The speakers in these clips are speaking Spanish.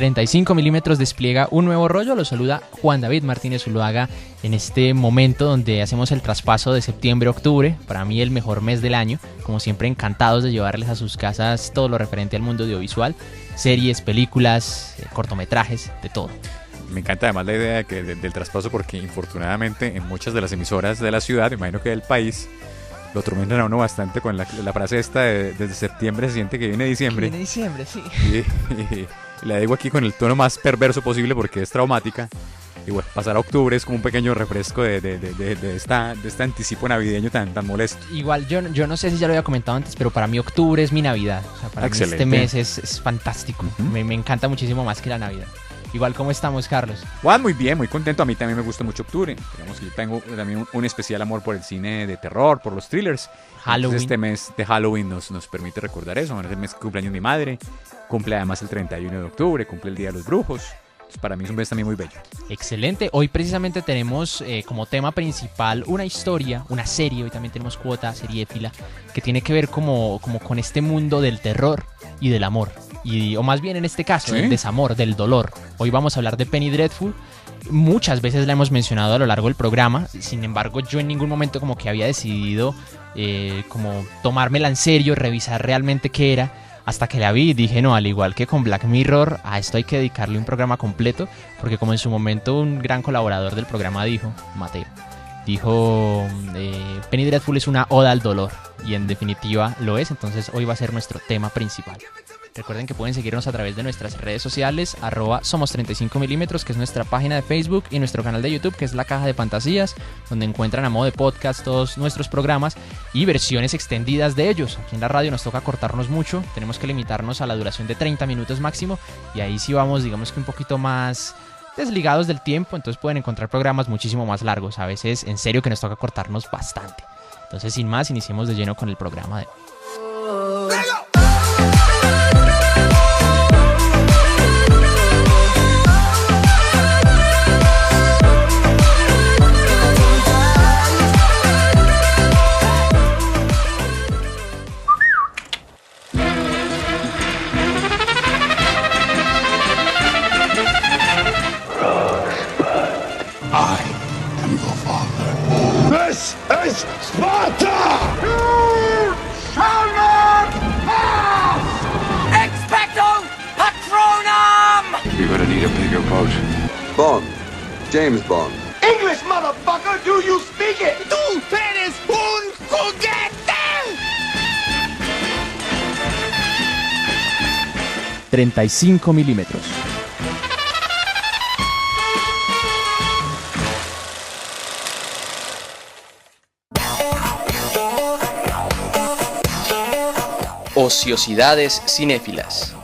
35 milímetros despliega un nuevo rollo. Lo saluda Juan David Martínez Zuluaga en este momento donde hacemos el traspaso de septiembre a octubre. Para mí el mejor mes del año. Como siempre, encantados de llevarles a sus casas todo lo referente al mundo audiovisual. Series, películas, cortometrajes, de todo. Me encanta además la idea del traspaso porque infortunadamente en muchas de las emisoras de la ciudad, imagino que del país, lo tormentan a uno bastante con la frase esta de desde septiembre se siente que viene diciembre. Viene diciembre, sí. Y la digo aquí con el tono más perverso posible porque es traumática. Y bueno, pasar a octubre es como un pequeño refresco de este anticipo navideño tan molesto. Igual, yo no sé si ya lo había comentado antes, pero para mí octubre es mi Navidad. O sea, para mí este mes es fantástico. Me encanta muchísimo más que la Navidad. Igual, ¿cómo estamos, Carlos? Juan, muy bien, muy contento. A mí también me gusta mucho octubre. Digamos que yo tengo también un especial amor por el cine de terror, por los thrillers. Halloween. Entonces, este mes de Halloween nos permite recordar eso. Es el mes que cumpleaños mi madre. Cumple además el 31 de octubre, cumple el Día de los Brujos. Entonces, para mí es un mes también muy bello. Excelente. Hoy precisamente tenemos como tema principal una historia, una serie. Hoy también tenemos cuota seriéfila que tiene que ver como con este mundo del terror y del amor. O más bien en este caso, ¿sí? Del desamor, del dolor. Hoy vamos a hablar de Penny Dreadful. Muchas veces la hemos mencionado a lo largo del programa. Sin embargo, yo en ningún momento como que había decidido como tomármela en serio, revisar realmente qué era. Hasta que la vi y dije, no, al igual que con Black Mirror, a esto hay que dedicarle un programa completo. Porque como en su momento un gran colaborador del programa dijo, Mateo, dijo, Penny Dreadful es una oda al dolor. Y en definitiva lo es. Entonces hoy va a ser nuestro tema principal. Recuerden que pueden seguirnos a través de nuestras redes sociales, @somos35mm, que es nuestra página de Facebook, y nuestro canal de YouTube, que es La Caja de Fantasías, donde encuentran a modo de podcast todos nuestros programas y versiones extendidas de ellos. Aquí en la radio nos toca cortarnos mucho, tenemos que limitarnos a la duración de 30 minutos máximo, y ahí sí vamos, digamos que un poquito más desligados del tiempo, entonces pueden encontrar programas muchísimo más largos. A veces, en serio, que nos toca cortarnos bastante. Entonces, sin más, iniciemos de lleno con el programa de hoy. This is Sparta! You shall not pass! Expecto Patronum! You're gonna need a bigger boat. Bond. James Bond. English, motherfucker! Do you speak it? ¡Tú eres un juguete! 35 milímetros. Ociosidades cinéfilas.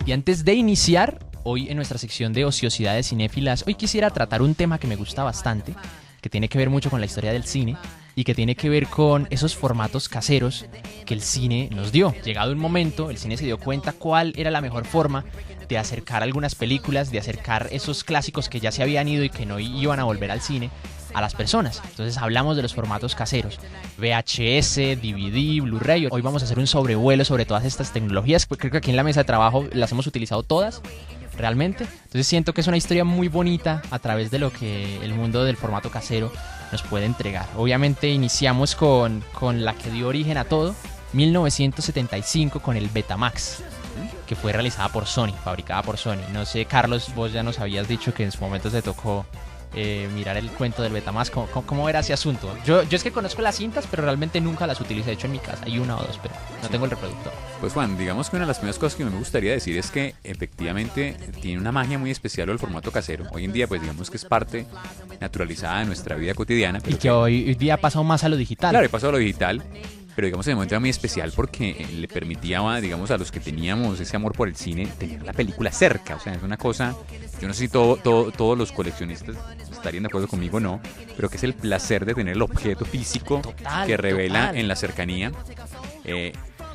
Y antes de iniciar, hoy en nuestra sección de ociosidades cinéfilas, hoy quisiera tratar un tema que me gusta bastante, que tiene que ver mucho con la historia del cine y que tiene que ver con esos formatos caseros que el cine nos dio. Llegado un momento, el cine se dio cuenta cuál era la mejor forma de acercar algunas películas, de acercar esos clásicos que ya se habían ido y que no iban a volver al cine a las personas. Entonces hablamos de los formatos caseros, VHS, DVD, Blu-ray. Hoy vamos a hacer un sobrevuelo sobre todas estas tecnologías. Creo que aquí en la mesa de trabajo las hemos utilizado todas, realmente. Entonces siento que es una historia muy bonita a través de lo que el mundo del formato casero nos puede entregar. Obviamente iniciamos con la que dio origen a todo, 1975, con el Betamax, que fue realizada por Sony, fabricada por Sony. No sé, Carlos, vos ya nos habías dicho que en su momento te tocó mirar el cuento del Betamax. ¿Cómo era ese asunto? Yo es que conozco las cintas, pero realmente nunca las utilicé. De hecho, en mi casa hay una o dos, pero no tengo el reproductor. Pues Juan, digamos que una de las primeras cosas que me gustaría decir es que efectivamente tiene una magia muy especial el formato casero. Hoy en día, pues digamos que es parte naturalizada de nuestra vida cotidiana. Y que hoy día ha pasado más a lo digital. Claro, he pasado a lo digital. Pero digamos en el momento era muy especial porque le permitía, digamos, a los que teníamos ese amor por el cine tener la película cerca. O sea, es una cosa, yo no sé si todos los coleccionistas estarían de acuerdo conmigo o no, pero que es el placer de tener el objeto físico que revela en la cercanía.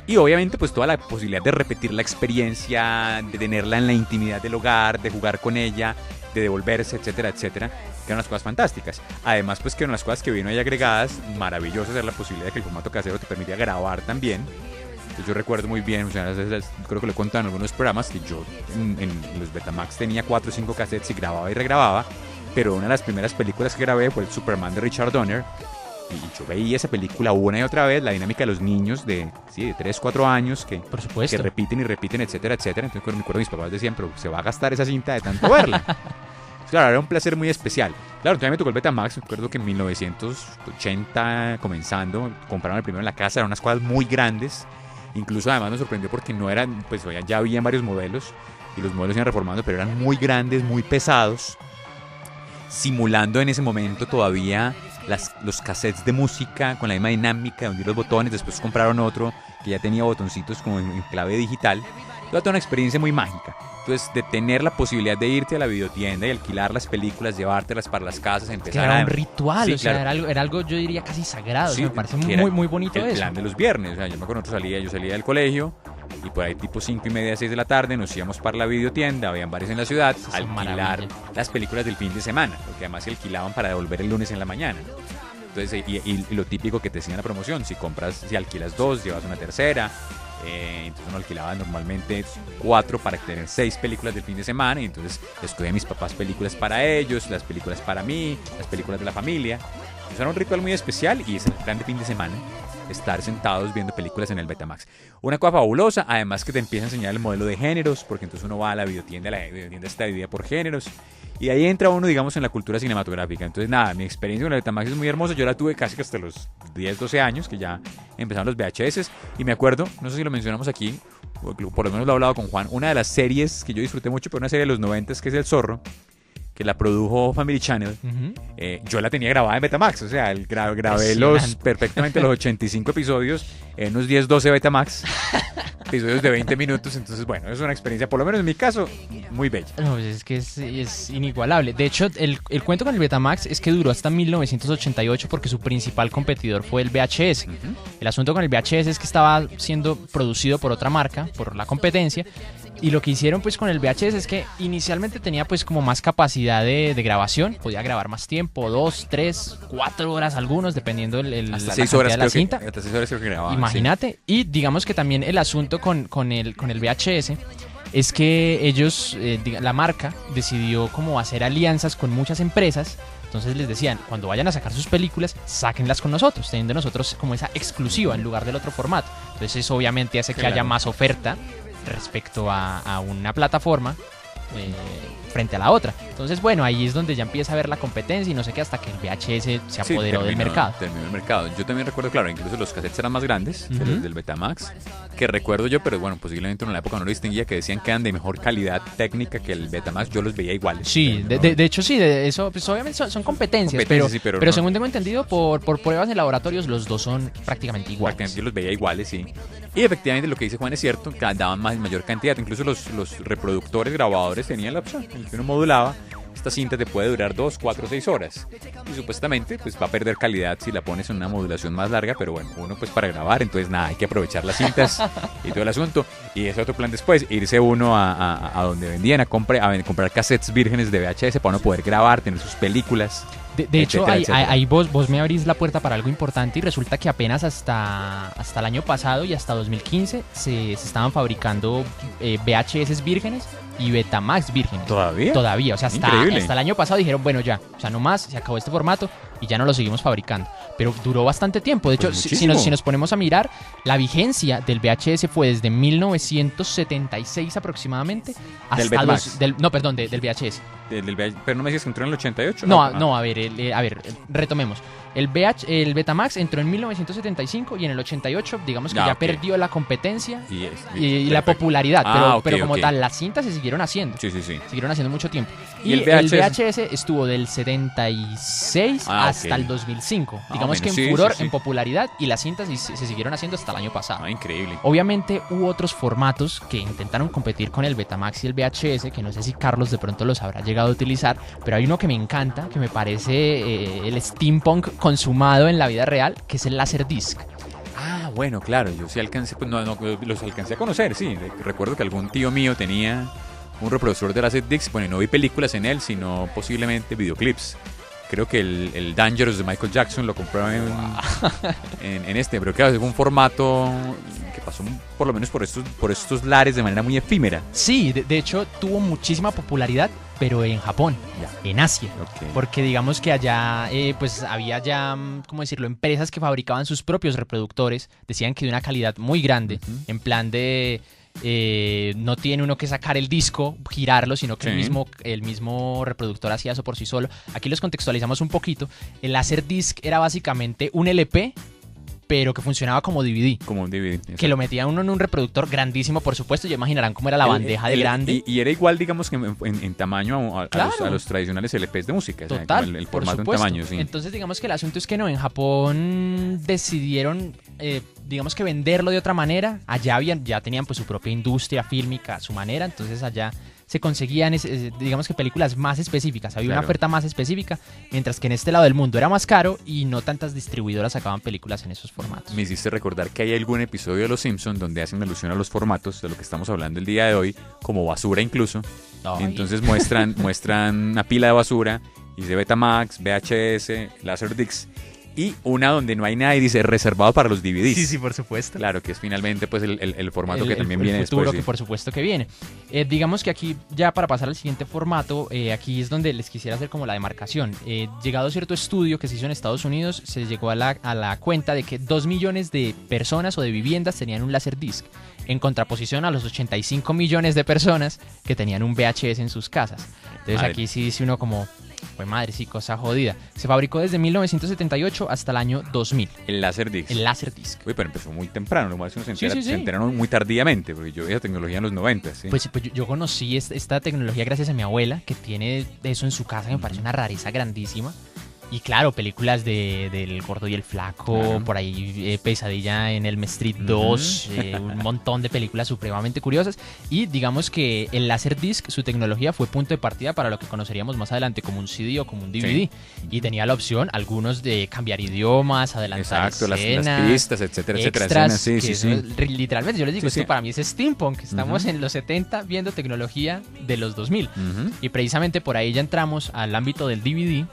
Y obviamente pues toda la posibilidad de repetir la experiencia, de tenerla en la intimidad del hogar, de jugar con ella, de devolverse, etcétera, etcétera, que eran unas cosas fantásticas. Además pues que eran las cosas que vino ahí agregadas, maravillosas, era la posibilidad de que el formato casero te permitía grabar también. Entonces yo recuerdo muy bien, o sea, creo que lo he contado en algunos programas, que yo en los Betamax tenía 4 o 5 cassettes y grababa y regrababa, pero una de las primeras películas que grabé fue el Superman de Richard Donner. Y yo veía esa película una y otra vez, la dinámica de los niños de 3, 4 años que, Por supuesto. que repiten y repiten, etcétera, etcétera. Entonces me acuerdo mis papás decían, pero se va a gastar esa cinta de tanto verla. Claro, era un placer muy especial. Claro, también me tocó el Betamax. Recuerdo que en 1980, comenzando, compraron el primero en la casa, eran unas cosas muy grandes. Incluso además me sorprendió porque no eran, pues ya habían varios modelos y los modelos se iban reformando, pero eran muy grandes, muy pesados, simulando en ese momento todavía los cassettes de música con la misma dinámica de hundir los botones. Después compraron otro que ya tenía botoncitos como en clave digital. Toda una experiencia muy mágica. Entonces, de tener la posibilidad de irte a la videotienda y alquilar las películas, llevártelas para las casas, empezar Era a... un ritual, Sí, o sea, claro. era algo, yo diría, casi sagrado. Sí, o sea, me parece que era muy bonito el eso. plan de los viernes. O sea, yo me acuerdo, yo salía del colegio y por ahí tipo 5:30, 6 de la tarde nos íbamos para la videotienda, habían bares en la ciudad, Esa a alquilar maravilla. las películas del fin de semana, porque además se alquilaban para devolver el lunes en la mañana. Entonces, y lo típico que te decían en la promoción, si alquilas 2, llevas una tercera. Entonces uno alquilaba normalmente 4 para tener 6 películas del fin de semana, y entonces escogía a mis papás películas para ellos, las películas para mí, las películas de la familia. Eso era un ritual muy especial y es el plan de fin de semana, estar sentados viendo películas en el Betamax. Una cosa fabulosa, además que te empieza a enseñar el modelo de géneros, porque entonces uno va a la videotienda está dividida por géneros, y ahí entra uno, digamos, en la cultura cinematográfica. Entonces nada, mi experiencia con el Betamax es muy hermosa. Yo la tuve casi que hasta los 10, 12 años, que ya empezaron los VHS, y me acuerdo, no sé si lo mencionamos aquí, por lo menos lo he hablado con Juan, una de las series que yo disfruté mucho, pero una serie de los 90, que es El Zorro, que la produjo Family Channel. Yo la tenía grabada en Betamax, o sea, grabé perfectamente los 85 episodios en unos 10, 12 Betamax, episodios de 20 minutos. Entonces, bueno, es una experiencia, por lo menos en mi caso, muy bella. No, pues es que es inigualable. De hecho, el cuento con el Betamax es que duró hasta 1988 porque su principal competidor fue el VHS. El asunto con el VHS es que estaba siendo producido por otra marca, por la competencia. Y lo que hicieron pues con el VHS es que inicialmente tenía pues como más capacidad de grabación, podía grabar más tiempo, 2, 3, 4 horas algunos, dependiendo Hasta la 6 cantidad horas de la cinta. Hasta 6 horas creo que grababa. Imagínate. Y digamos que también el asunto con el VHS es que ellos, la marca, decidió como hacer alianzas con muchas empresas. Entonces les decían, cuando vayan a sacar sus películas, sáquenlas con nosotros, teniendo nosotros como esa exclusiva en lugar del otro formato. Entonces eso obviamente hace que Claro. haya más oferta respecto a una plataforma frente a la otra. Entonces, bueno, ahí es donde ya empieza a ver la competencia y no sé qué, hasta que el VHS se apoderó del mercado. Terminó el mercado. Yo también recuerdo, claro, incluso los cassettes eran más grandes que Ujú. los del Betamax, que recuerdo yo, pero bueno, posiblemente en la época no lo distinguía, que decían que eran de mejor calidad técnica que el Betamax. Yo los veía iguales. Sí, pero de hecho sí, de eso pues obviamente son competencias, Competencias, sí, pero pero no. según tengo entendido, por pruebas en laboratorios, los dos son prácticamente iguales. prácticamente yo los veía iguales, sí. Y efectivamente lo que dice Juan es cierto, que daban mayor cantidad. Incluso los reproductores, grabadores tenían la opción, en el que uno modulaba. Esta cinta te puede durar 2, 4, 6 horas. Y supuestamente pues va a perder calidad si la pones en una modulación más larga, pero bueno, uno pues para grabar, entonces nada, hay que aprovechar las cintas y todo el asunto. Y ese otro plan después, irse uno a donde vendían, a comprar cassettes vírgenes de VHS para uno poder grabar, tener sus películas. De hecho, etcétera, etcétera. ahí vos me abrís la puerta para algo importante y resulta que apenas hasta el año pasado y hasta 2015 se estaban fabricando VHS vírgenes y Betamax vírgenes. ¿Todavía? Todavía, o sea, Increíble. hasta el año pasado dijeron, bueno, ya, o sea, no más, se acabó este formato y ya no lo seguimos fabricando. Pero duró bastante tiempo. De hecho, Pues si nos ponemos a mirar, la vigencia del VHS fue desde 1976 aproximadamente hasta ¿Del Betamax? del VHS. Pero no me dices que entró en el 88. No, a ver, retomemos. El Betamax entró en 1975 y en el 88, digamos que Ah, ya ok. perdió la competencia Y y la popularidad, Ah, pero ok, como ok. tal, las cintas se siguieron haciendo. Sí, sí, sí. Siguieron haciendo mucho tiempo. ¿Y Y el el VHS? VHS estuvo del 76 hasta ok. el 2005. Ah, Digamos que en bueno, sí, furor, sí, sí. en popularidad, y las cintas se siguieron haciendo hasta el año pasado. Ah, increíble. Obviamente hubo otros formatos que intentaron competir con el Betamax y el VHS, que no sé si Carlos de pronto los habrá llegado a utilizar, pero hay uno que me encanta, que me parece el steampunk consumado en la vida real, que es el Laserdisc. bueno, claro, yo sí alcancé, pues no, los alcancé a conocer, sí. Recuerdo que algún tío mío tenía un reproductor de Laserdisc, bueno, no vi películas en él, sino posiblemente videoclips. Creo que el Dangerous de Michael Jackson lo compré en este, pero claro, es un formato que pasó por lo menos por estos lares de manera muy efímera. Sí, de hecho tuvo muchísima popularidad, pero en Japón, en Asia. Okay. Porque digamos que allá pues había ya, ¿cómo decirlo?, empresas que fabricaban sus propios reproductores, decían que de una calidad muy grande, en plan de... no tiene uno que sacar el disco, girarlo, sino que el mismo reproductor hacía eso por sí solo. Aquí los contextualizamos un poquito. El Laserdisc era básicamente un LP, pero que funcionaba como DVD. Como un DVD. Exacto. Que lo metía uno en un reproductor grandísimo, por supuesto. Ya imaginarán cómo era la bandeja de grande. Y era igual, digamos, que en tamaño a los tradicionales LPs de música. Total, o sea, el formato en tamaño, sí. Entonces, digamos que el asunto es que no, en Japón decidieron, digamos que venderlo de otra manera. Allá ya tenían pues su propia industria fílmica, a su manera. Entonces allá se conseguían, digamos que películas más específicas. Había una oferta más específica, mientras que en este lado del mundo era más caro y no tantas distribuidoras sacaban películas en esos formatos. Me hiciste recordar que hay algún episodio de Los Simpsons donde hacen alusión a los formatos de lo que estamos hablando el día de hoy, como basura incluso. Ay. Entonces muestran una pila de basura y dice Betamax, VHS, Laserdisc, y una donde no hay nada y dice reservado para los DVDs. Sí, por supuesto. Claro, que es finalmente pues el formato que también viene el futuro después. Que por supuesto que viene. Digamos que aquí, ya para pasar al siguiente formato, aquí es donde les quisiera hacer como la demarcación. Llegado a cierto estudio que se hizo en Estados Unidos, se llegó a la cuenta de que 2 millones de personas o de viviendas tenían un Laserdisc, en contraposición a los 85 millones de personas que tenían un VHS en sus casas. Entonces aquí sí dice uno como... Pues madre, sí, cosa jodida. Se fabricó desde 1978 hasta el año 2000. El Laserdisc. El Laserdisc. Uy, pero empezó muy temprano, lo más que uno se Sí. enteraron muy tardíamente, porque yo vi esa tecnología en los 90, ¿sí? Pues yo conocí esta tecnología gracias a mi abuela, que tiene eso en su casa, que me parece una rareza grandísima. Y claro, películas del Gordo y el Flaco, por ahí Pesadilla en Elm Street 2, un montón de películas supremamente curiosas. Y digamos que el Laserdisc, su tecnología fue punto de partida para lo que conoceríamos más adelante como un CD o como un DVD. Sí. Y tenía la opción, algunos de cambiar idiomas, adelantar escenas, las pistas, etcétera, extras, etcétera. Sí. Literalmente, yo les digo, esto para mí es steampunk. Estamos en los 70 viendo tecnología de los 2000. Y precisamente por ahí ya entramos al ámbito del DVD,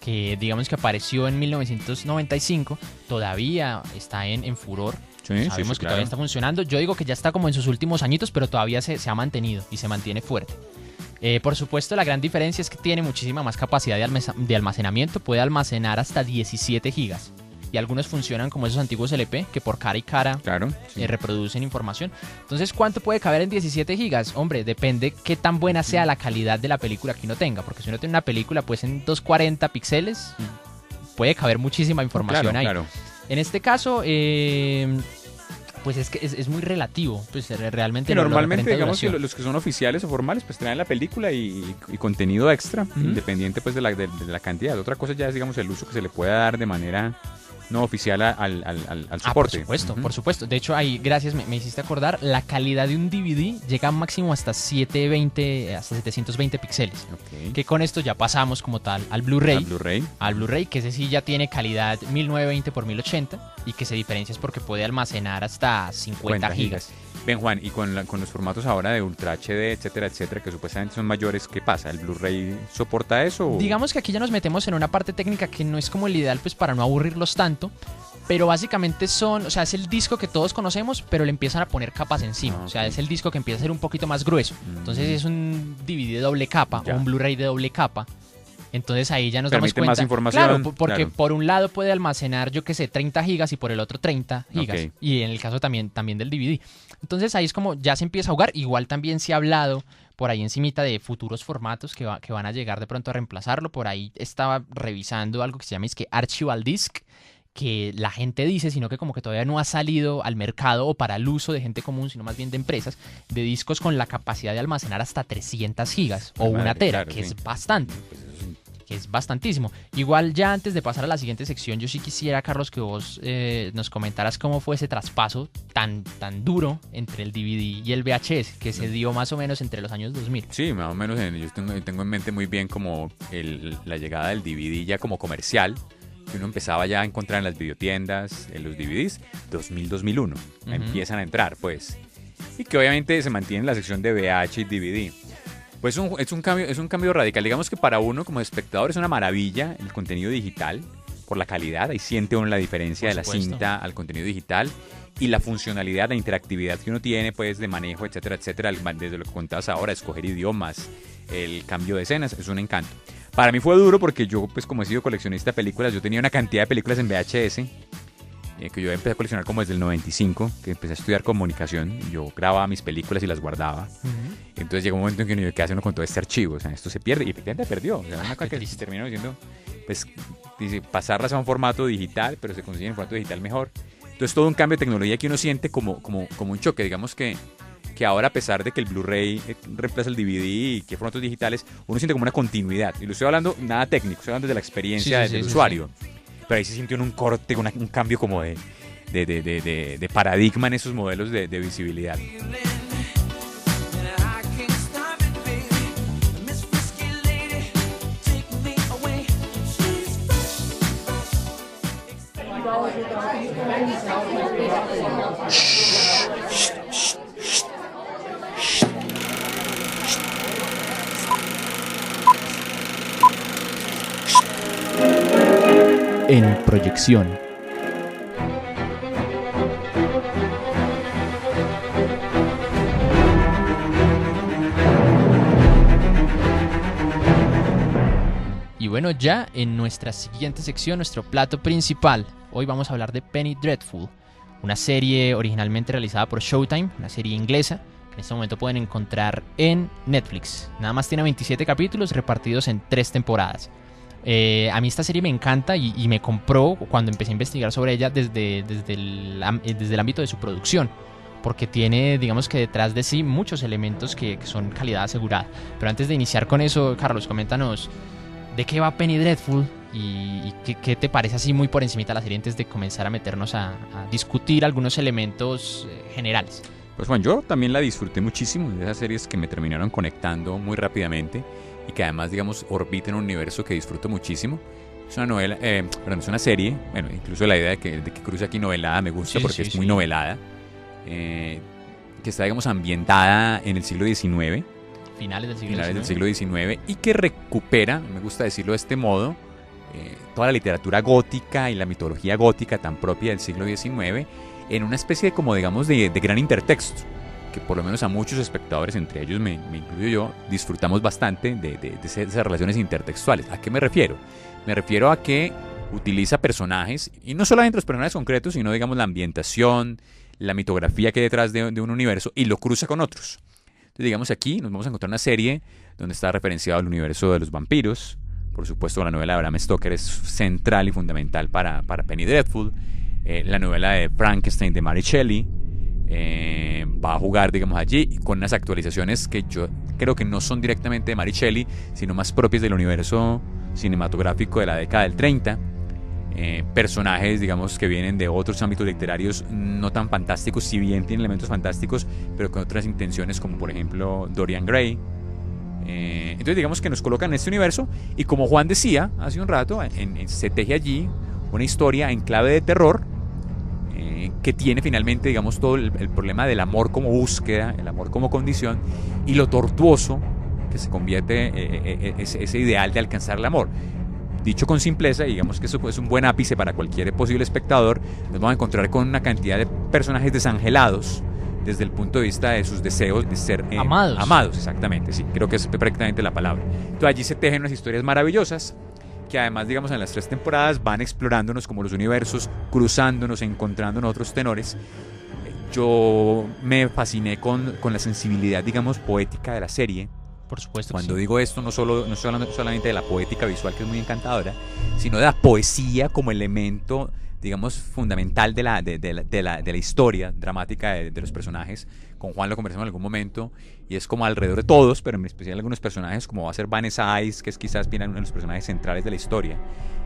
que digamos que apareció en 1995, todavía está en furor. Sabemos que todavía está funcionando. Yo digo que ya está como en sus últimos añitos, pero todavía se ha mantenido y se mantiene fuerte. Por supuesto, la gran diferencia es que tiene muchísima más capacidad de almacenamiento. Puede almacenar hasta 17 gigas. Y algunos funcionan como esos antiguos LP que por cara y cara reproducen información. Entonces, ¿cuánto puede caber en 17 gigas? Hombre, depende qué tan buena sea la calidad de la película que uno tenga. Porque si uno tiene una película pues en 240 píxeles, puede caber muchísima información ahí. Claro. En este caso, pues es que es muy relativo. Pues realmente que normalmente, digamos que los que son oficiales o formales, pues traen la película y contenido extra, independiente pues de la cantidad. Otra cosa ya es, digamos, el uso que se le pueda dar de manera no oficial al soporte. Por supuesto. De hecho, ahí, gracias, me hiciste acordar, la calidad de un DVD llega máximo hasta 720 píxeles. Que con esto ya pasamos como tal al Blu-ray. Al Blu-ray, que ese sí ya tiene calidad 1920 x 1080 y que se diferencia es porque puede almacenar hasta 50 gigas. Ven, Juan, y con los formatos ahora de Ultra HD, etcétera, que supuestamente son mayores, ¿qué pasa? ¿El Blu-ray soporta eso? Digamos que aquí ya nos metemos en una parte técnica que no es como el ideal pues para no aburrirlos tanto, pero básicamente es el disco que todos conocemos, pero le empiezan a poner capas encima. O sea, es el disco que empieza a ser un poquito más grueso. Entonces es un DVD de doble capa o un Blu-ray de doble capa. Entonces ahí ya nos damos cuenta. Más información. Claro, porque por un lado puede almacenar, 30 gigas y por el otro 30 gigas. Y en el caso también del DVD. Entonces ahí es como ya se empieza a jugar. Igual también se ha hablado por ahí encimita de futuros formatos que van a llegar de pronto a reemplazarlo. Por ahí estaba revisando algo que se llama Archival Disc, que la gente dice, sino que como que todavía no ha salido al mercado o para el uso de gente común, sino más bien de empresas, de discos con la capacidad de almacenar hasta 300 gigas o una tera, que es bastante. Que es bastantísimo. Igual ya antes de pasar a la siguiente sección, yo sí quisiera, Carlos, que vos nos comentaras cómo fue ese traspaso tan duro entre el DVD y el VHS, que se dio más o menos entre los años 2000. Sí, más o menos. Yo tengo en mente muy bien como la llegada del DVD ya como comercial, que uno empezaba ya a encontrar en las videotiendas, en los DVDs, 2000-2001. Empiezan a entrar, pues. Y que obviamente se mantiene en la sección de VH y DVD. Pues es un cambio radical. Digamos que para uno como espectador es una maravilla el contenido digital, por la calidad. Ahí siente uno la diferencia de la cinta al contenido digital. Y la funcionalidad, la interactividad que uno tiene, pues, de manejo, etcétera, etcétera. Desde lo que contabas ahora, escoger idiomas, el cambio de escenas, es un encanto. Para mí fue duro porque yo, pues, como he sido coleccionista de películas, yo tenía una cantidad de películas en VHS que yo empecé a coleccionar como desde el 95, que empecé a estudiar comunicación. Yo grababa mis películas y las guardaba. Entonces llegó un momento en que uno, ¿qué hace uno con todo este archivo? O sea, esto se pierde. Y efectivamente perdió. O sea, una cosa que se terminó diciendo, pues, dice, pasarlas a un formato digital, pero se consigue en formato digital mejor. Entonces todo un cambio de tecnología que uno siente como un choque. Digamos que ahora, a pesar de que el Blu-ray reemplaza el DVD y que formatos digitales, uno siente como una continuidad. Y lo estoy hablando nada técnico, estoy hablando desde la experiencia del usuario. Pero ahí se sintió un corte, un cambio como de paradigma en esos modelos de visibilidad. En proyección. Y bueno, ya en nuestra siguiente sección, nuestro plato principal, hoy vamos a hablar de Penny Dreadful, una serie originalmente realizada por Showtime, una serie inglesa, que en este momento pueden encontrar en Netflix. Nada más tiene 27 capítulos repartidos en 3 temporadas. A mí esta serie me encanta y me compró cuando empecé a investigar sobre ella desde el ámbito de su producción, porque tiene, digamos que detrás de sí, muchos elementos que son calidad asegurada. Pero antes de iniciar con eso, Carlos, coméntanos de qué va Penny Dreadful y qué te parece así muy por encimita la serie antes de comenzar a meternos a discutir algunos elementos generales. Pues bueno, yo también la disfruté muchísimo, de esas series que me terminaron conectando muy rápidamente y que además, digamos, orbita en un universo que disfruto muchísimo. Es una novela, es una serie, bueno, incluso la idea de que cruce aquí novelada me gusta porque es muy novelada, que está, digamos, ambientada en el siglo XIX. Finales del siglo XIX y que recupera, me gusta decirlo de este modo, toda la literatura gótica y la mitología gótica tan propia del siglo XIX en una especie de, como digamos, de gran intertexto, que por lo menos a muchos espectadores, entre ellos me incluyo yo, disfrutamos bastante de esas relaciones intertextuales. ¿A qué me refiero? Me refiero a que utiliza personajes, y no solamente los personajes concretos, sino, digamos, la ambientación, la mitografía que hay detrás de un universo, y lo cruza con otros. Entonces, digamos, aquí nos vamos a encontrar una serie donde está referenciado el universo de los vampiros. Por supuesto, la novela de Bram Stoker es central y fundamental para Penny Dreadful. La novela de Frankenstein de Mary Shelley va a jugar, digamos, allí con unas actualizaciones que yo creo que no son directamente de Mary Shelley, sino más propias del universo cinematográfico de la década del 30. Personajes, digamos, que vienen de otros ámbitos literarios no tan fantásticos, si bien tienen elementos fantásticos, pero con otras intenciones, como por ejemplo Dorian Gray. Entonces, digamos que nos colocan en este universo, y como Juan decía hace un rato, se teje allí una historia en clave de terror, que tiene finalmente, digamos, todo el problema del amor como búsqueda, el amor como condición, y lo tortuoso que se convierte ese ideal de alcanzar el amor. Dicho con simpleza, digamos que eso es un buen ápice para cualquier posible espectador. Nos vamos a encontrar con una cantidad de personajes desangelados desde el punto de vista de sus deseos de ser amados. Amados, exactamente, sí, creo que es perfectamente la palabra. Entonces allí se tejen unas historias maravillosas que además, digamos, en las 3 temporadas van explorándonos como los universos, cruzándonos, encontrándonos otros tenores. Yo me fasciné con la sensibilidad, digamos, poética de la serie. Por supuesto. Cuando digo esto, no estoy hablando solamente de la poética visual, que es muy encantadora, sino de la poesía como elemento, digamos, fundamental de la historia dramática de los personajes. Con Juan lo conversamos en algún momento, y es como alrededor de todos, pero en especial algunos personajes, como va a ser Vanessa Ice, que es quizás uno de los personajes centrales de la historia,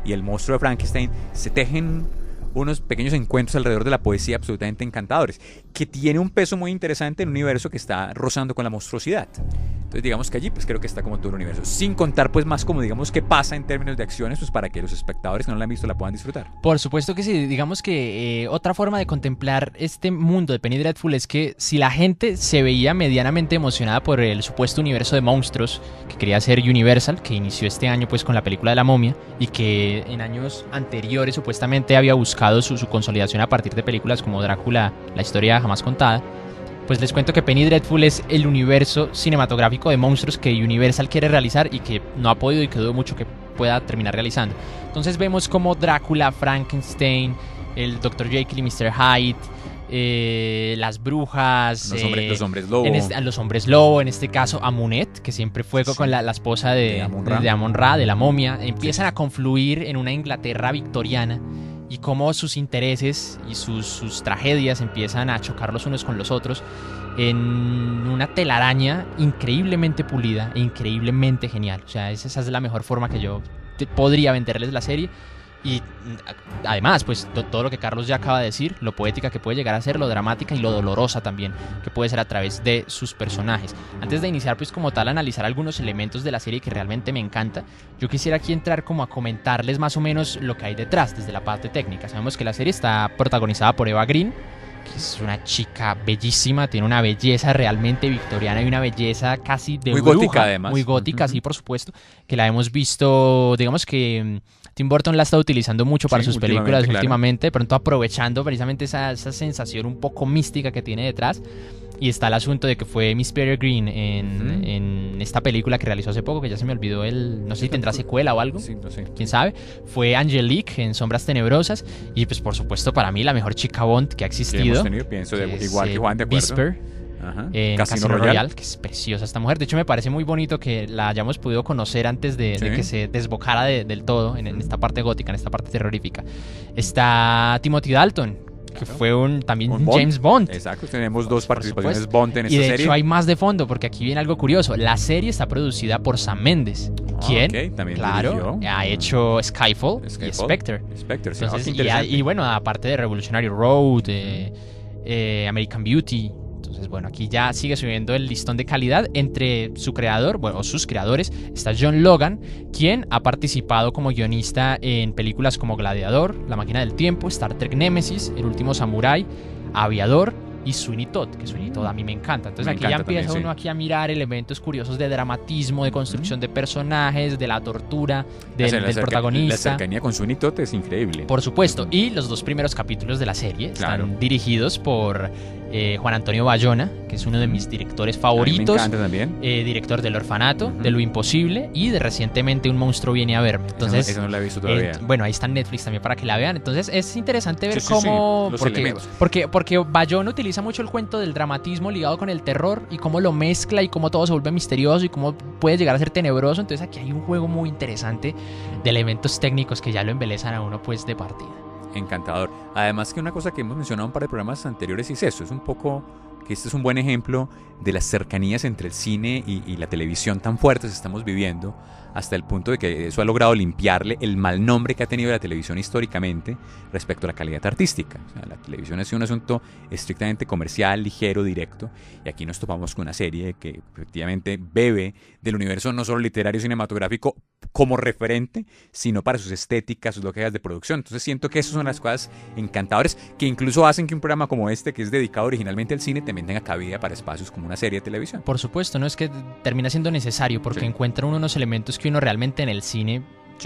y el monstruo de Frankenstein, se tejen unos pequeños encuentros alrededor de la poesía absolutamente encantadores, que tiene un peso muy interesante en un universo que está rozando con la monstruosidad. Entonces digamos que allí pues creo que está como todo el universo, sin contar pues más como digamos qué pasa en términos de acciones, pues para que los espectadores que no la han visto la puedan disfrutar. Por supuesto que sí, digamos que otra forma de contemplar este mundo de Penny Dreadful es que si la gente se veía medianamente emocionada por el supuesto universo de monstruos que quería hacer Universal, que inició este año pues con la película de La Momia y que en años anteriores supuestamente había buscado su consolidación a partir de películas como Drácula, la historia jamás contada, pues les cuento que Penny Dreadful es el universo cinematográfico de monstruos que Universal quiere realizar y que no ha podido y que dudo mucho que pueda terminar realizando. Entonces vemos como Drácula, Frankenstein, el Dr. Jekyll y Mr. Hyde, las brujas, los hombres lobo, los hombres lobo, en este caso Amunet, que siempre fue con la esposa de Amon-Ra, de la momia, empiezan a confluir en una Inglaterra victoriana. Y cómo sus intereses y sus tragedias empiezan a chocar los unos con los otros en una telaraña increíblemente pulida e increíblemente genial. O sea, esa es la mejor forma que yo podría venderles la serie. Y además, pues todo lo que Carlos ya acaba de decir, lo poética que puede llegar a ser, lo dramática y lo dolorosa también que puede ser a través de sus personajes. Antes de iniciar pues como tal a analizar algunos elementos de la serie que realmente me encanta, yo quisiera aquí entrar como a comentarles más o menos lo que hay detrás desde la parte técnica. Sabemos que la serie está protagonizada por Eva Green, que es una chica bellísima, tiene una belleza realmente victoriana y una belleza casi de muy bruja, gótica además. Muy gótica, sí, por supuesto, que la hemos visto, digamos que Tim Burton la ha estado utilizando mucho para sus películas últimamente, de pronto aprovechando precisamente esa sensación un poco mística que tiene detrás. Y está el asunto de que fue Miss Peregrine en esta película que realizó hace poco, que ya se me olvidó no sé si tendrá secuela o algo, sí, no sé. Quién sabe. Fue Angelique en Sombras Tenebrosas. Y pues por supuesto para mí la mejor chica Bond que ha existido, que hemos tenido, pienso, igual que Juan, de acuerdo. Whisper, en Casino Royale, que es preciosa esta mujer. De hecho me parece muy bonito que la hayamos podido conocer antes de que se desbocara del todo en esta parte gótica, en esta parte terrorífica. Está Timothy Dalton, que fue también un James Bond. Exacto, tenemos dos participaciones Bond en esta serie. Y de hecho hay más de fondo, porque aquí viene algo curioso. La serie está producida por Sam Mendes, quien, también claro, ha hecho Skyfall y Spectre. Entonces, y bueno, aparte de Revolutionary Road, American Beauty. Entonces, bueno, aquí ya sigue subiendo el listón de calidad. Entre su creador, o sus creadores, está John Logan, quien ha participado como guionista en películas como Gladiador, La Máquina del Tiempo, Star Trek Nemesis, El Último Samurái, Aviador y Sweeney Todd, que Sweeney Todd a mí me encanta. Entonces aquí ya empieza uno aquí a mirar elementos curiosos de dramatismo, de construcción de personajes, de la tortura del protagonista. La cercanía con Sweeney Todd es increíble. Por supuesto. Y los dos primeros capítulos de la serie están dirigidos por Juan Antonio Bayona, que es uno de mis directores favoritos. A mí me encanta también. Director del Orfanato, de Lo Imposible y de recientemente Un monstruo viene a verme. Entonces, eso no la he visto todavía. Bueno, ahí está en Netflix también para que la vean. Entonces es interesante ver cómo... Porque Bayona utiliza mucho el cuento del dramatismo ligado con el terror y cómo lo mezcla y cómo todo se vuelve misterioso y cómo puede llegar a ser tenebroso. Entonces aquí hay un juego muy interesante de elementos técnicos que ya lo embelezan a uno pues de partida. Encantador. Además que una cosa que hemos mencionado en un par de programas anteriores es eso, es un poco que este es un buen ejemplo de las cercanías entre el cine y la televisión tan fuertes que estamos viviendo, hasta el punto de que eso ha logrado limpiarle el mal nombre que ha tenido la televisión históricamente respecto a la calidad artística. O sea, la televisión ha sido un asunto estrictamente comercial, ligero, directo, y aquí nos topamos con una serie que efectivamente bebe del universo no solo literario y cinematográfico como referente, sino para sus estéticas, sus lógicas de producción. Entonces siento que esas son las cosas encantadoras que incluso hacen que un programa como este, que es dedicado originalmente al cine, también tenga cabida para espacios como una serie de televisión. Por supuesto, no es que termina siendo necesario porque encuentra unos elementos que uno realmente en el cine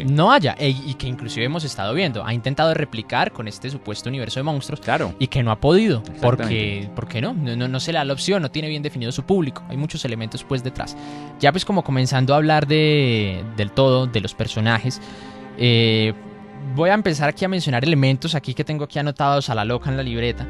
no haya y que inclusive hemos estado viendo. Ha intentado replicar con este supuesto universo de monstruos y que no ha podido porque no se le da la opción, no tiene bien definido su público. Hay muchos elementos pues detrás. Ya pues como comenzando a hablar del todo, de los personajes, voy a empezar aquí a mencionar elementos aquí que tengo aquí anotados a la loca en la libreta.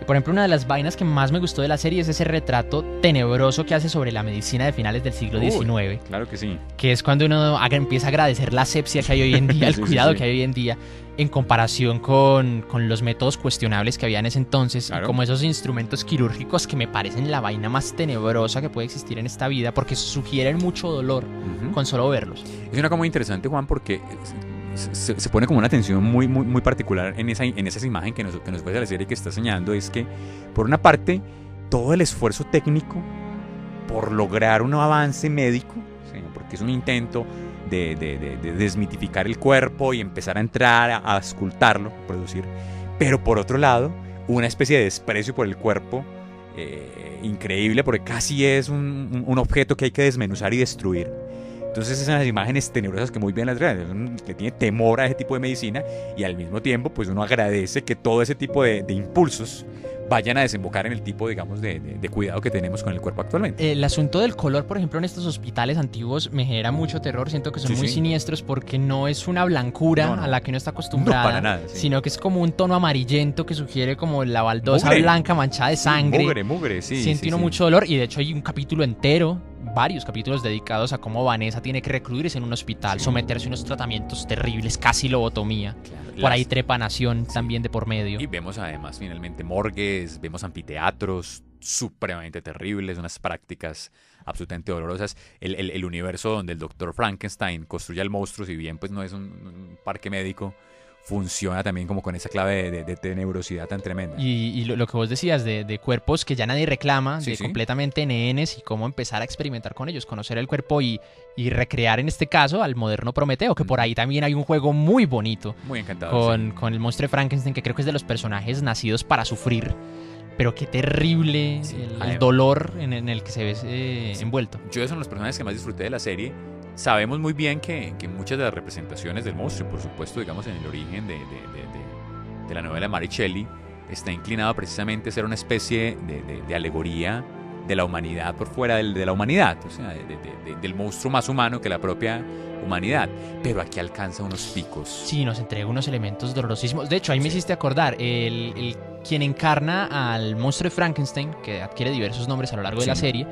Por ejemplo, una de las vainas que más me gustó de la serie es ese retrato tenebroso que hace sobre la medicina de finales del siglo XIX. Claro que sí. Que es cuando uno empieza a agradecer la asepsia que hay hoy en día, el cuidado que hay hoy en día, en comparación con los métodos cuestionables que había en ese entonces, y como esos instrumentos quirúrgicos que me parecen la vaina más tenebrosa que puede existir en esta vida, porque sugieren mucho dolor con solo verlos. Es una cosa muy interesante, Juan, porque se pone como una tensión muy, muy, muy particular en esa imagen que nos puede la serie que está señalando. Es que, por una parte, todo el esfuerzo técnico por lograr un avance médico, ¿sí? Porque es un intento de desmitificar el cuerpo y empezar a entrar a auscultarlo, producir. Pero por otro lado, una especie de desprecio por el cuerpo increíble, porque casi es un objeto que hay que desmenuzar y destruir. Entonces esas imágenes tenebrosas que muy bien las realizan, le tiene temor a ese tipo de medicina, y al mismo tiempo pues uno agradece que todo ese tipo de impulsos vayan a desembocar en el tipo, digamos, de cuidado que tenemos con el cuerpo actualmente. El asunto del color, por ejemplo, en estos hospitales antiguos me genera mucho terror. Siento que son muy siniestros porque no es una blancura a la que uno está acostumbrado, no, para nada, sino que es como un tono amarillento que sugiere como la baldosa blanca manchada de sangre. Mugre, sí. Siente uno mucho dolor, y de hecho hay un capítulo entero, varios capítulos dedicados a cómo Vanessa tiene que recluirse en un hospital, someterse a unos tratamientos terribles, casi lobotomía. Claro. Por ahí trepanación también de por medio. Y vemos además finalmente morgues, vemos anfiteatros supremamente terribles, unas prácticas absolutamente dolorosas. El universo donde el doctor Frankenstein construye al monstruo, si bien pues no es un parque médico, funciona también como con esa clave de tenebrosidad tan tremenda. Y lo que vos decías de cuerpos que ya nadie reclama, completamente NNs, y cómo empezar a experimentar con ellos, conocer el cuerpo y recrear en este caso al moderno Prometeo, que por ahí también hay un juego muy bonito. Muy encantador. Con el monstruo de Frankenstein, que creo que es de los personajes nacidos para sufrir. Pero qué terrible el dolor en el que se ve envuelto. Yo son los personajes que más disfruté de la serie. Sabemos muy bien que muchas de las representaciones del monstruo, por supuesto, digamos, en el origen de la novela de Mary Shelley, está inclinado precisamente a ser una especie de alegoría de la humanidad por fuera de la humanidad, o sea, del monstruo más humano que la propia humanidad. Pero aquí alcanza unos picos. Sí, nos entrega unos elementos dolorosísimos. De hecho, ahí me hiciste acordar, quien encarna al monstruo de Frankenstein, que adquiere diversos nombres a lo largo de la serie,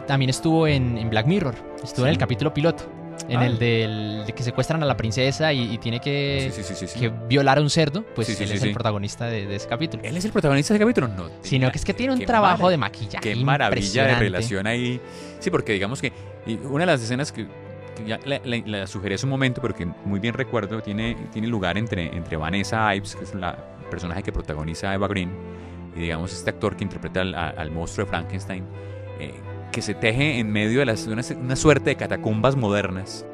también estuvo en Black Mirror, estuvo en el capítulo piloto, en el de que secuestran a la princesa y tiene que violar a un cerdo. Pues él es el protagonista de ese capítulo. ¿Él es el protagonista de ese capítulo? No. Sino que es que tiene un trabajo de maquillaje. Qué maravilla de relación ahí. Sí, porque digamos que una de las escenas que ya la sugerí hace un momento, pero que muy bien recuerdo, tiene lugar entre Vanessa Ives, que es el personaje que protagoniza Eva Green, y digamos este actor que interpreta al monstruo de Frankenstein, que se teje en medio de una suerte de catacumbas modernas,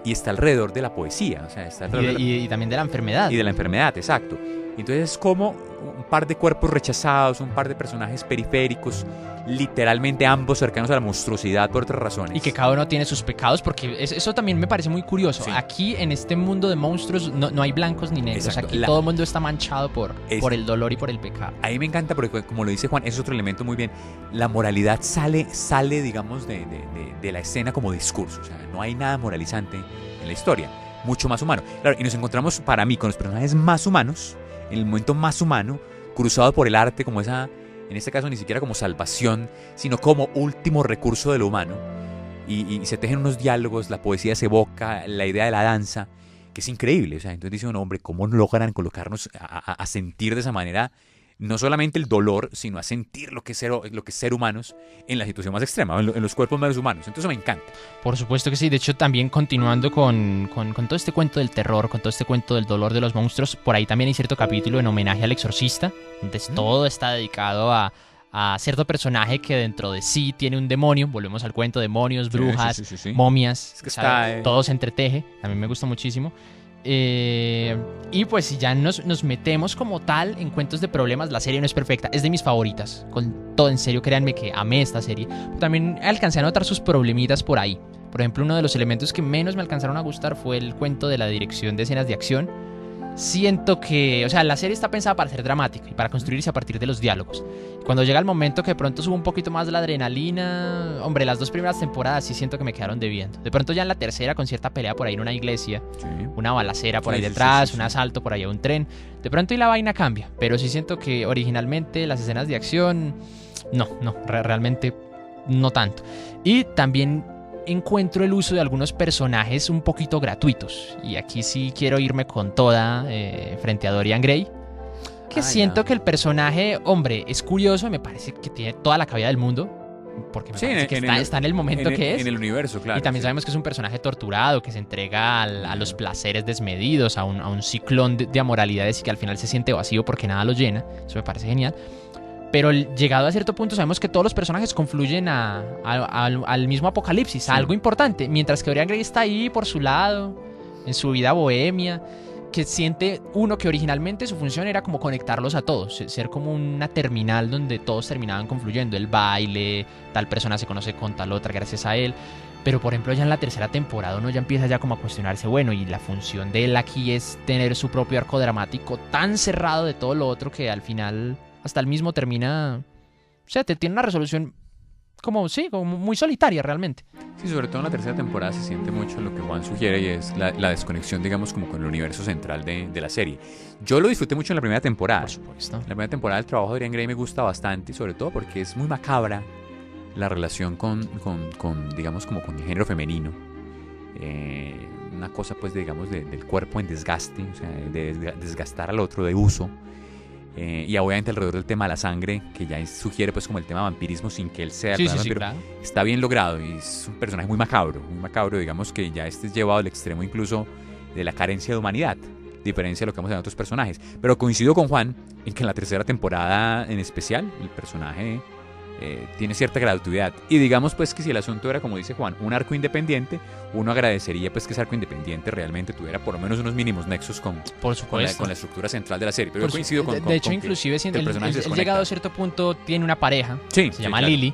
y está alrededor de la poesía, o sea, está alrededor y también de la enfermedad. Y de la enfermedad, exacto. Entonces es como un par de cuerpos rechazados, un par de personajes periféricos, literalmente ambos cercanos a la monstruosidad por otras razones. Y que cada uno tiene sus pecados, porque eso también me parece muy curioso. Sí. Aquí, en este mundo de monstruos, no hay blancos ni negros. Exacto. Aquí todo el mundo está manchado por el dolor y por el pecado. Ahí me encanta porque, como lo dice Juan, es otro elemento muy bien. La moralidad sale digamos, de la escena como discurso. O sea, no hay nada moralizante en la historia. Mucho más humano. Claro, y nos encontramos, para mí, con los personajes más humanos, en el momento más humano, cruzado por el arte, como esa, en este caso ni siquiera como salvación, sino como último recurso de lo humano. Y se tejen unos diálogos, la poesía se evoca, la idea de la danza, que es increíble. O sea, entonces dice uno, hombre, ¿cómo logran colocarnos a sentir de esa manera no solamente el dolor, sino a sentir lo que es ser humanos en la situación más extrema, en los cuerpos más humanos? Entonces me encanta. Por supuesto que sí. De hecho, también continuando con todo este cuento del terror, con todo este cuento del dolor de los monstruos, por ahí también hay cierto capítulo en homenaje al exorcista. Entonces todo está dedicado a cierto personaje que dentro de sí tiene un demonio. Volvemos al cuento: demonios, brujas, momias. Es que todo se entreteje. También me gusta muchísimo. Y pues si ya nos metemos como tal en cuentos de problemas, la serie no es perfecta, es de mis favoritas, con todo en serio, créanme que amé esta serie. Pero también alcancé a notar sus problemitas por ahí. Por ejemplo, uno de los elementos que menos me alcanzaron a gustar fue el cuento de la dirección de escenas de acción. Siento que, o sea, la serie está pensada para ser dramática y para construirse a partir de los diálogos. Cuando llega el momento que de pronto sube un poquito más la adrenalina, hombre, las 2 primeras temporadas sí siento que me quedaron debiendo. De pronto ya en la tercera, con cierta pelea por ahí en una iglesia, una balacera por ahí detrás, un asalto por ahí a un tren, de pronto y la vaina cambia. Pero sí siento que originalmente las escenas de acción, realmente no tanto. Y también encuentro el uso de algunos personajes un poquito gratuitos, y aquí sí quiero irme con toda frente a Dorian Gray, que siento que el personaje, hombre, es curioso, me parece que tiene toda la cabida del mundo, porque me parece que está en el momento que es. En el universo, claro. Y también sabemos que es un personaje torturado, que se entrega a los placeres desmedidos, a un ciclón de amoralidades, y que al final se siente vacío porque nada lo llena. Eso me parece genial. Pero llegado a cierto punto sabemos que todos los personajes confluyen al mismo apocalipsis, Sí. a algo importante. Mientras que Dorian Gray está ahí por su lado, en su vida bohemia, que siente uno que originalmente su función era como conectarlos a todos, ser como una terminal donde todos terminaban confluyendo, el baile, tal persona se conoce con tal otra gracias a él. Pero por ejemplo ya en la tercera temporada uno ya empieza ya como a cuestionarse, bueno, y la función de él aquí es tener su propio arco dramático tan cerrado de todo lo otro que al final hasta él mismo termina, o sea, tiene una resolución como, sí, como muy solitaria realmente. Sí, sobre todo en la tercera temporada se siente mucho lo que Juan sugiere y es la desconexión, digamos, como con el universo central de la serie. Yo lo disfruté mucho en la primera temporada. Por supuesto. La primera temporada el trabajo de Dorian Gray me gusta bastante y sobre todo porque es muy macabra la relación con digamos, como con el género femenino. Una cosa, pues, digamos, del cuerpo en desgaste, o sea, de desgastar al otro, de uso. Y obviamente alrededor del tema de la sangre, que ya sugiere, pues, como el tema de vampirismo sin que él sea, Sí, claro, sí, pero claro. está bien logrado y es un personaje muy macabro, digamos que ya este es llevado al extremo incluso de la carencia de humanidad, diferencia de lo que vemos en otros personajes. Pero coincido con Juan en que en la tercera temporada en especial el personaje tiene cierta gratuidad. Y digamos pues que si el asunto era, como dice Juan, un arco independiente, uno agradecería pues que ese arco independiente realmente tuviera por lo menos unos mínimos nexos con Por la, supuesto. con la estructura central de la serie. Pero yo Por su- coincido con de hecho, con que inclusive el personaje se él desconecta. llegado a cierto punto tiene una pareja, Sí, se sí, llama claro. Lily,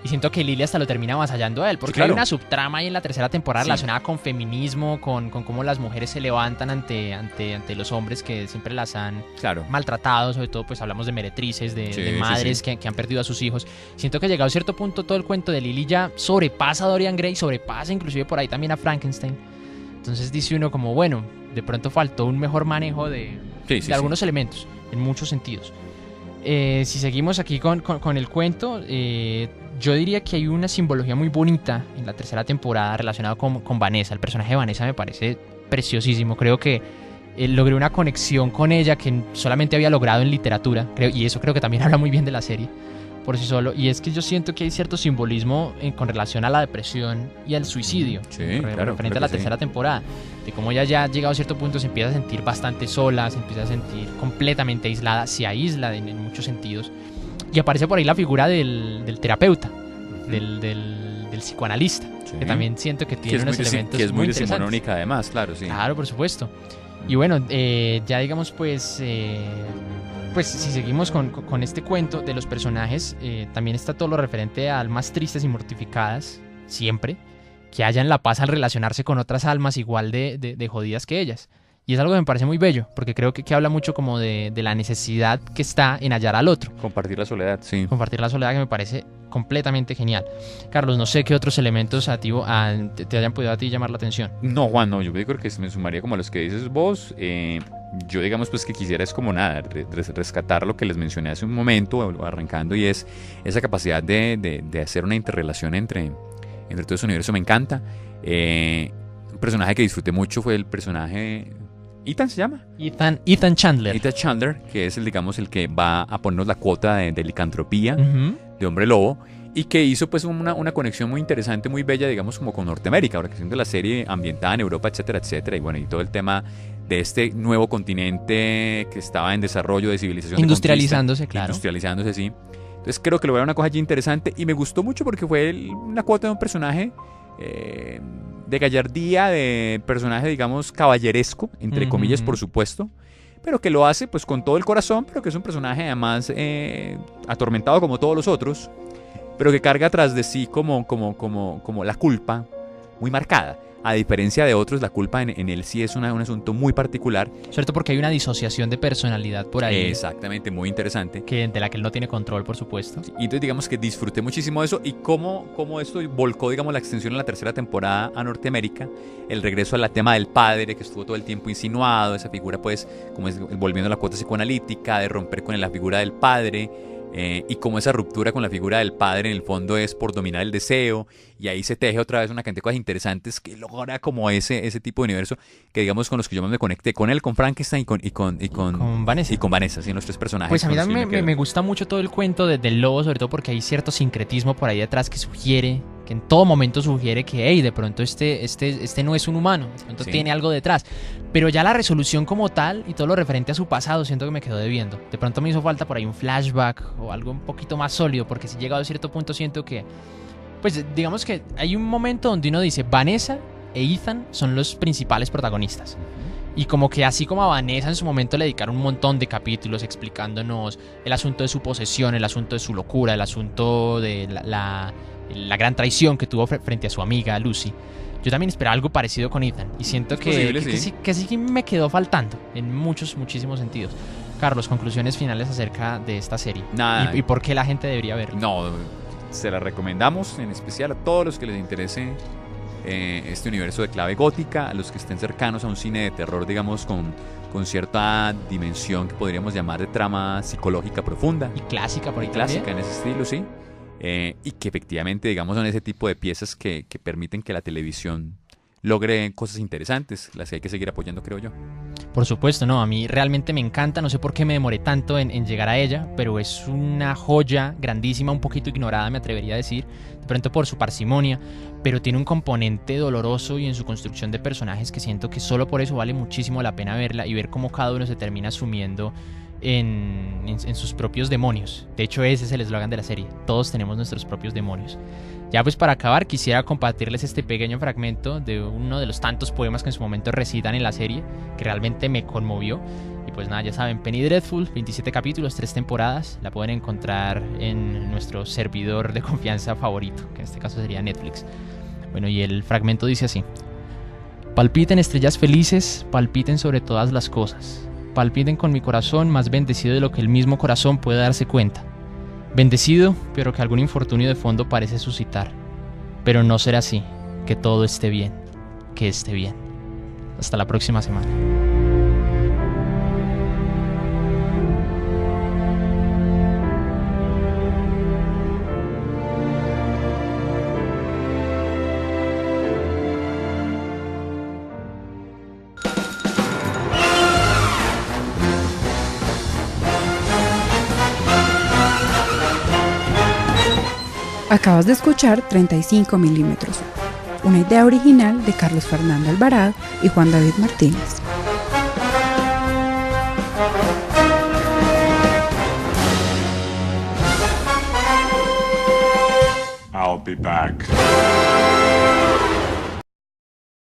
y siento que Lily hasta lo termina avasallando a él, porque Sí, claro. hay una subtrama ahí en la tercera temporada Sí. relacionada con feminismo, con cómo las mujeres se levantan ante los hombres que siempre las han Claro. maltratado, sobre todo pues hablamos de meretrices, de Sí, sí, madres sí. Que han perdido a sus hijos. Siento que llegado a cierto punto todo el cuento de Lily ya sobrepasa a Dorian Gray, sobrepasa inclusive por ahí también a Frankenstein. Entonces dice uno como, bueno, de pronto faltó un mejor manejo de algunos elementos, en muchos sentidos. Si seguimos aquí con el cuento, yo diría que hay una simbología muy bonita en la tercera temporada relacionada con Vanessa. El personaje de Vanessa me parece preciosísimo. Creo que logré una conexión con ella que solamente había logrado en literatura, y eso creo que también habla muy bien de la serie por sí solo. Y es que yo siento que hay cierto simbolismo con relación a la depresión y al suicidio, Sí, claro, referente creo a la que sí. tercera temporada, de cómo ella ya llegado a cierto punto se empieza a sentir bastante sola, se empieza a sentir completamente aislada, se aísla en muchos sentidos, y aparece por ahí la figura del terapeuta, del psicoanalista, Sí. que también siento que Que tiene es unos muy, elementos que es muy muy interesantes. decimonónica además, claro, sí. Claro, por supuesto. Y bueno, ya digamos pues si seguimos con este cuento de los personajes, también está todo lo referente a almas tristes y mortificadas, siempre, que hallan la paz al relacionarse con otras almas igual de jodidas que ellas. Y es algo que me parece muy bello, porque creo que habla mucho como de la necesidad que está en hallar al otro, Compartir la soledad, sí. compartir la soledad, que me parece completamente genial. Carlos, no sé qué otros elementos a ti, te hayan podido a ti llamar la atención. No, Juan, no, yo creo que me sumaría como a los que dices vos. Yo digamos pues que quisiera es como nada, rescatar lo que les mencioné hace un momento, arrancando, y es esa capacidad de hacer una interrelación entre todo ese universo. Me encanta. Un personaje que disfruté mucho fue el personaje... ¿Ethan se llama? Ethan Chandler. Ethan Chandler, que es el que va a ponernos la cuota de licantropía, Ujú. de Hombre Lobo, y que hizo pues una conexión muy interesante, muy bella, digamos, como con Norteamérica, ahora que siendo la serie ambientada en Europa, etcétera, etcétera, y bueno, y todo el tema de este nuevo continente que estaba en desarrollo de civilización, de Industrializándose, conquista, claro. industrializándose, sí. Entonces creo que lo era una cosa allí interesante y me gustó mucho porque fue una cuota de un personaje de gallardía, de personaje, digamos, caballeresco, entre comillas, Ujú. por supuesto, pero que lo hace pues con todo el corazón, pero que es un personaje además atormentado como todos los otros, pero que carga tras de sí como la culpa muy marcada. A diferencia de otros, la culpa en él sí es un asunto muy particular. Cierto, porque hay una disociación de personalidad por ahí. Exactamente, muy interesante. De la que él no tiene control, por supuesto. Y entonces digamos que disfruté muchísimo de eso y cómo esto volcó, digamos, la extensión en la tercera temporada a Norteamérica, el regreso al tema del padre que estuvo todo el tiempo insinuado, esa figura pues como es volviendo a la cuota psicoanalítica, de romper con la figura del padre, y cómo esa ruptura con la figura del padre en el fondo es por dominar el deseo, y ahí se teje otra vez una cantidad de cosas interesantes que logra como ese tipo de universo que digamos con los que yo más me conecté, con él, con Frankenstein y con Vanessa. y con Vanessa, sí, los tres personajes. Pues a mí con los que también me quedo. me gusta mucho todo el cuento del lobo, sobre todo porque hay cierto sincretismo por ahí detrás que sugiere que en todo momento sugiere que, hey, de pronto este no es un humano, de pronto Sí. tiene algo detrás. Pero ya la resolución como tal y todo lo referente a su pasado siento que me quedó debiendo. De pronto me hizo falta por ahí un flashback o algo un poquito más sólido, porque si llegado a cierto punto siento que, pues digamos que hay un momento donde uno dice, Vanessa e Ethan son los principales protagonistas. Y como que así como a Vanessa en su momento le dedicaron un montón de capítulos explicándonos el asunto de su posesión, el asunto de su locura, el asunto de la gran traición que tuvo frente a su amiga Lucy. Yo también esperaba algo parecido con Ethan y siento Es que, posible, que, sí. que sí me quedó faltando en muchísimos sentidos. Carlos, conclusiones finales acerca de esta serie. Nada. ¿Y por qué la gente debería verla? No, se la recomendamos en especial a todos los que les interese este universo de clave gótica, a los que estén cercanos a un cine de terror, digamos, con cierta dimensión que podríamos llamar de trama psicológica profunda. Y clásica por ahí Clásica también. en ese estilo, sí. Y que efectivamente, digamos, son ese tipo de piezas que permiten que la televisión logre cosas interesantes, las que hay que seguir apoyando, creo yo. Por supuesto, no, a mí realmente me encanta, no sé por qué me demoré tanto en llegar a ella, pero es una joya grandísima, un poquito ignorada me atrevería a decir, de pronto por su parsimonia, pero tiene un componente doloroso y en su construcción de personajes que siento que solo por eso vale muchísimo la pena verla y ver cómo cada uno se termina sumiendo en sus propios demonios. De hecho ese es el eslogan de la serie, todos tenemos nuestros propios demonios. Ya pues para acabar quisiera compartirles este pequeño fragmento de uno de los tantos poemas que en su momento recitan en la serie, que realmente me conmovió. Y pues nada, ya saben, Penny Dreadful, 27 capítulos, 3 temporadas, la pueden encontrar en nuestro servidor de confianza favorito, que en este caso sería Netflix. Bueno, y el fragmento dice así: palpiten estrellas felices, palpiten sobre todas las cosas, palpiten con mi corazón más bendecido de lo que el mismo corazón puede darse cuenta. Bendecido, pero que algún infortunio de fondo parece suscitar. Pero no será así, que todo esté bien, que esté bien. Hasta la próxima semana. Acabas de escuchar 35 milímetros, una idea original de Carlos Fernando Alvarado y Juan David Martínez. I'll be back.